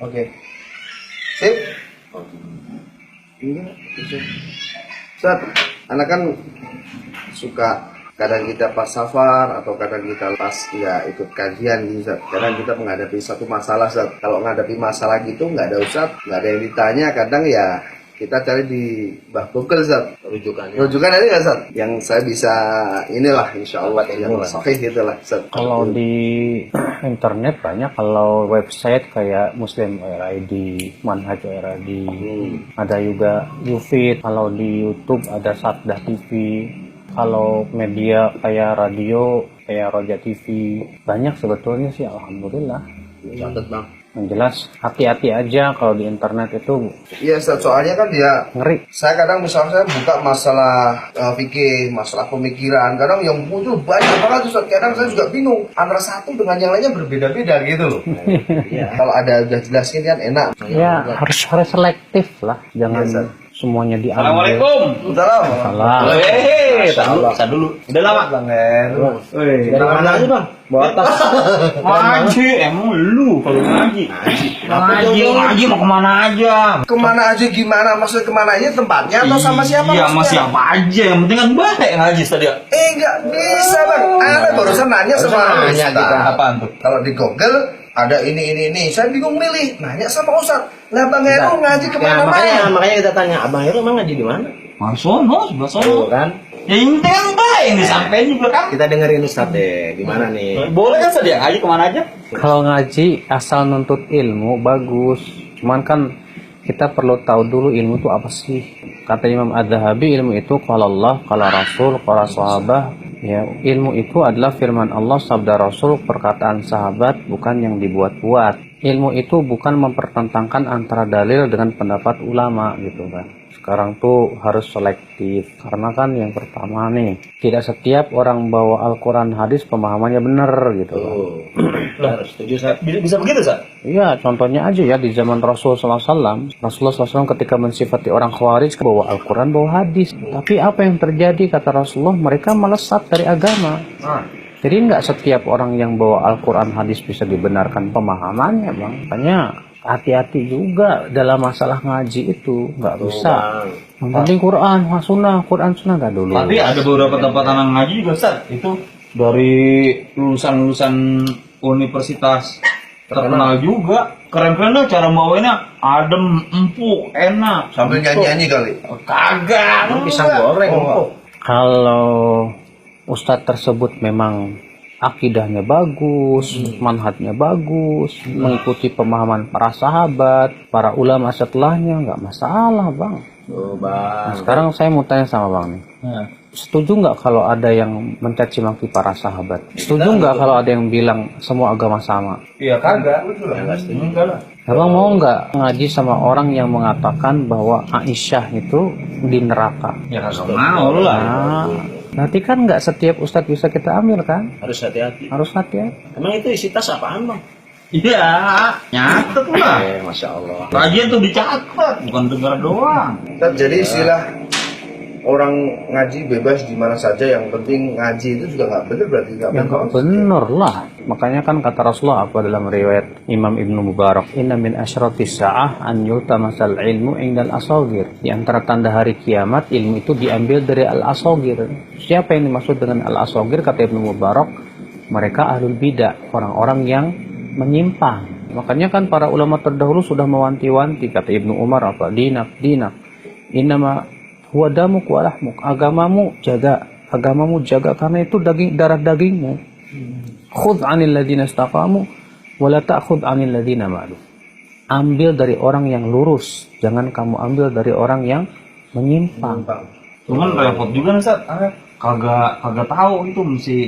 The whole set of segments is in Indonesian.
Oke. Sip. Enggak, bisa. Ustaz, anak kan suka kadang kita pas safar atau kadang kita pas ya ikut kajian gitu Ustaz. Kadang kita menghadapi satu masalah Ustaz. Kalau menghadapi masalah gitu nggak ada Ustaz, nggak ada yang ditanya, kadang ya kita cari di Mbah Google Ustaz. Rujukan ada nggak Ustaz? Yang saya bisa inilah insya Allah yang sahih itulah Ustaz. Kalau di internet banyak, kalau website kayak Muslim ORID, Manhaj ORID, ada juga Yufid. Kalau di YouTube ada Sabdah TV. Kalau media kayak radio, kayak Roja TV, banyak sebetulnya sih, alhamdulillah. Catat Bang. Yang jelas hati-hati aja kalau di internet itu. Iya Ustaz, soalnya kan dia Ngeri. saya kadang misalnya saya buka masalah fikih, masalah pemikiran, kadang yang muncul banyak banget Ustaz. Kadang saya juga bingung antara satu dengan yang lainnya berbeda-beda gitu loh. Kalau ada udah jelasin kan enak. Ya harus selektif lah, jangan semuanya diambil. Assalamualaikum. Salam. Tak dulu. Udah lama. Bang En. Dari mana aja bang? Bawa tas. Ngaji, emang lu kalau ngaji. Ngaji mau kemana aja? Kemana aja gimana? Maksudnya kemana aja tempatnya atau sama siapa? Iya, sama maksudnya? siapa aja. Yang penting kan baik ngaji tadi. Nggak bisa Bang. Ana barusan nanya sama Ustaz. Apaan tuh? Kalau di Google ada ini. Saya bingung milih. Nanya sama Ustaz. Lah Bang Heru ngaji kemana-mana? Makanya kita tanya, Abang Heru emang ngaji di mana? Marsono, sebelah sono. Tuh kan? Ya intinya kan baik yang disampaikan juga kan. Kita dengerin Ustaz deh, gimana nih? Boleh kan saja ngaji kemana aja? Kalau ngaji asal nuntut ilmu bagus. Cuman kan kita perlu tahu dulu ilmu itu apa sih. Kata Imam Az-Zahabi, ilmu itu qala Allah, qala Rasul, qala sahabah. Ya, ilmu itu adalah firman Allah, sabda Rasul, perkataan sahabat, bukan yang dibuat-buat. Ilmu itu bukan mempertentangkan antara dalil dengan pendapat ulama gitu kan. Sekarang tuh harus selektif, karena kan yang pertama nih, tidak setiap orang bawa Al-Quran hadis pemahamannya benar gitu kan. Lah, setuju saya. Bisa begitu, Sa? Iya, contohnya aja ya di zaman Rasul SAW. Rasulullah SAW ketika mensifati orang Khawarij bawa Al-Quran, bawa hadis. Tapi apa yang terjadi kata Rasulullah, mereka melesat dari agama. Jadi nggak setiap orang yang bawa Al-Quran hadis bisa dibenarkan pemahamannya, Bang. Makanya hati-hati juga dalam masalah ngaji itu, nggak bisa. Yang penting Quran, Sunnah nggak dulu. Tapi ada beberapa tempat anak ngaji juga, Ustaz. Itu dari lulusan-lulusan universitas terkenal juga. Keren-keren lah cara bawainnya, adem, empuk, enak. Sambil nyanyi-nyanyi kali. Kagak, Pisang goreng. Kalau ustadz tersebut memang akidahnya bagus, manhajnya bagus, mengikuti pemahaman para sahabat, para ulama setelahnya, nggak masalah, Bang. Tuh, Bang. Nah, sekarang saya mau tanya sama Bang nih. Setuju nggak kalau ada yang mencaci maki para sahabat? Setuju nggak kalau ada yang bilang semua agama sama? Iya kagak. Enggak lah. Abang mau nggak ngaji sama orang yang mengatakan bahwa Aisyah itu di neraka? Ya kagak mau lah. Nah, berarti kan nggak setiap ustadz bisa kita ambil kan? Harus hati-hati. Harus hati-hati. Emang itu isi tas apaan, Bang? Iya, nyatet lah. Masya Allah. Kajian tuh dicatat, bukan dengar doang. Jadi istilah orang ngaji bebas di mana saja, yang penting ngaji itu juga nggak benar, berarti nggak Ya benar. bener lah. Makanya kan kata Rasulullah apa dalam riwayat Imam Ibnu Mubarak, inna min asyratis sa'ah an yultamasal ilmu indal asagir. Di antara tanda hari kiamat, ilmu itu diambil dari al-asagir. Siapa yang dimaksud dengan al-asagir? Kata Ibnu Mubarak, mereka ahlul bidah, orang-orang yang menyimpang. Makanya kan para ulama terdahulu sudah mewanti-wanti, kata Ibnu Umar apa? Dinak, innama huwa damuk wa lahmuk. Agamamu jaga karena itu darah dagingmu. Khudh 'anil ladzina istaqamu wa la ta'khudh 'anil ladzina ma'lu. Ambil dari orang yang lurus, jangan kamu ambil dari orang yang menyimpang. Cuman repot juga nih, Ustaz. Kagak tahu itu mesti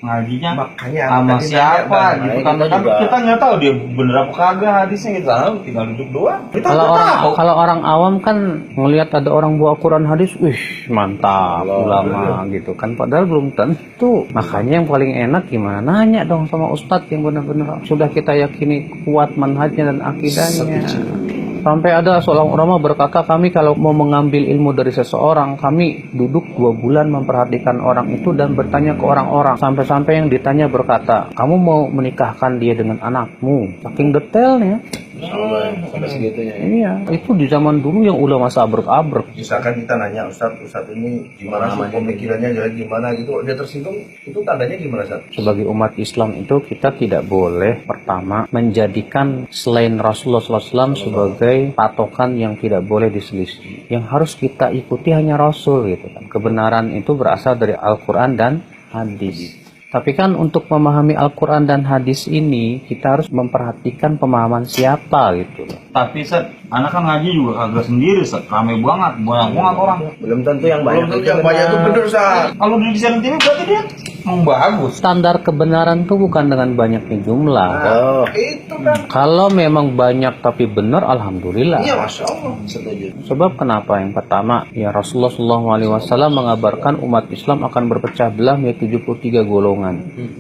ngajinya Makanya sama tadi siapa nanya, gitu Bang. kan. Kita juga- Kita nggak tahu dia bener apa kagak hadisnya, kita tahu tinggal duduk doang. Kita nggak tahu. Kalau orang awam kan ngelihat ada orang bawa Quran hadis, wih mantap ulama gitu kan, padahal belum tentu. Makanya yang paling enak gimana, nanya dong sama ustadz yang benar-benar sudah kita yakini kuat manhajnya dan akidahnya. Sampai ada seorang ulama berkata, kami kalau mau mengambil ilmu dari seseorang, kami duduk 2 bulan memperhatikan orang itu dan bertanya ke orang-orang. Sampai-sampai yang ditanya berkata, kamu mau menikahkan dia dengan anakmu? Saking detailnya. Sampai segitunya. Iya, itu di zaman dulu yang ulama abrek-abrek. Misalkan kita nanya Ustadz ini gimana sih pemikirannya, jadi gimana gitu, dia tersinggung, itu tandanya gimana Ustadz? Sebagai umat Islam itu kita tidak boleh pertama menjadikan selain Rasulullah SAW sebagai patokan yang tidak boleh diselisih. Yang harus kita ikuti hanya Rasul gitu kan. Kebenaran itu berasal dari Al-Quran dan hadis. Tapi kan untuk memahami Al-Quran dan hadis ini kita harus memperhatikan pemahaman siapa gitu loh. Tapi Ustaz, anak kan ngaji juga agak sendiri Ustaz, rame banget, banyak banget orang. Belum tentu yang Belum banyak tentu yang banyak itu bener Ustadz. Kalau di siaran TV berarti dia emang bagus. Standar kebenaran itu bukan dengan banyaknya jumlah. Oh, Itu kan. Kalau memang banyak tapi benar, alhamdulillah. Iya Masya Allah. setuju. Sebab kenapa? Yang pertama, ya Rasulullah SAW mengabarkan umat Islam akan berpecah belah menjadi 73 golongan.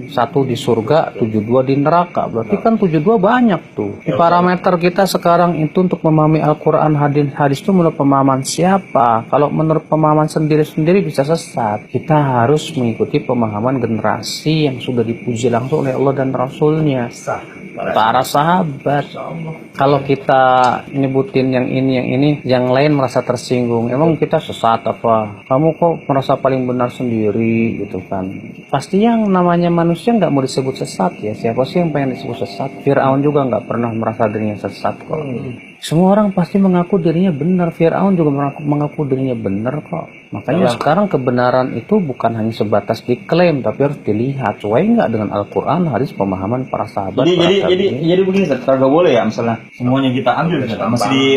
Satu di surga, 72 di neraka. Berarti kan 72 banyak tuh. Di parameter kita sekarang itu untuk memahami Al-Quran, hadis itu menurut pemahaman siapa? Kalau menurut pemahaman sendiri-sendiri bisa sesat. Kita harus mengikuti pemahaman generasi yang sudah dipuji langsung oleh Allah dan Rasulnya. Para sahabat. Kalau kita nyebutin yang ini, yang lain merasa tersinggung. Emang kita sesat apa? Kamu kok merasa paling benar sendiri gitu kan? Pasti yang namanya manusia nggak mau disebut sesat ya. Siapa sih yang pengen disebut sesat? Fir'aun juga nggak pernah merasa dirinya sesat kok. Semua orang pasti mengaku dirinya benar. Fir'aun juga mengaku dirinya benar kok. Makanya sekarang kebenaran itu bukan hanya sebatas diklaim, tapi harus dilihat. Sesuai nggak dengan Al-Quran, hadis, pemahaman para sahabat. Jadi begini Ustaz, kagak boleh ya misalnya semuanya kita ambil Ustaz.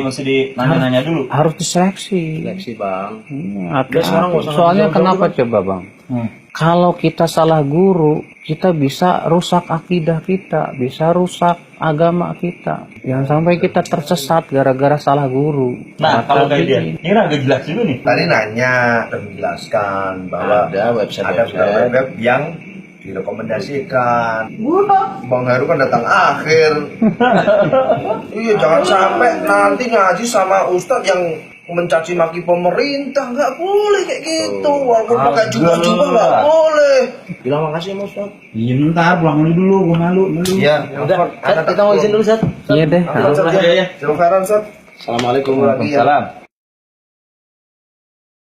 Mesti di nanya-nanya dulu. Harus diseleksi. Seleksi bang. Hati-hati. Soalnya kenapa coba bang? Kalau kita salah guru, kita bisa rusak akidah kita, bisa rusak agama kita. Jangan sampai kita tersesat gara-gara salah guru. Nah, Maka kalau kayak dia, gini. ini agak jelas juga nih. Tadi nanya dan menjelaskan bahwa Ada website ada web yang direkomendasikan. Bang Heru kan datang akhir. Iya, jangan sampai nanti ngaji sama Ustadz yang mencaci maki pemerintah, nggak boleh kayak gitu. Walaupun pakai jubah-jubah nggak boleh. Bilang makasih Mas Ustaz. Iya, bentar, pulang dulu, gua malu. Iya, Udah, Ustaz, kita mau izin dulu Ustaz. Iya deh. Silakan Ustadz. Iya, iya. Silakan Ustadz. Assalamualaikum Lagi ya. Salam.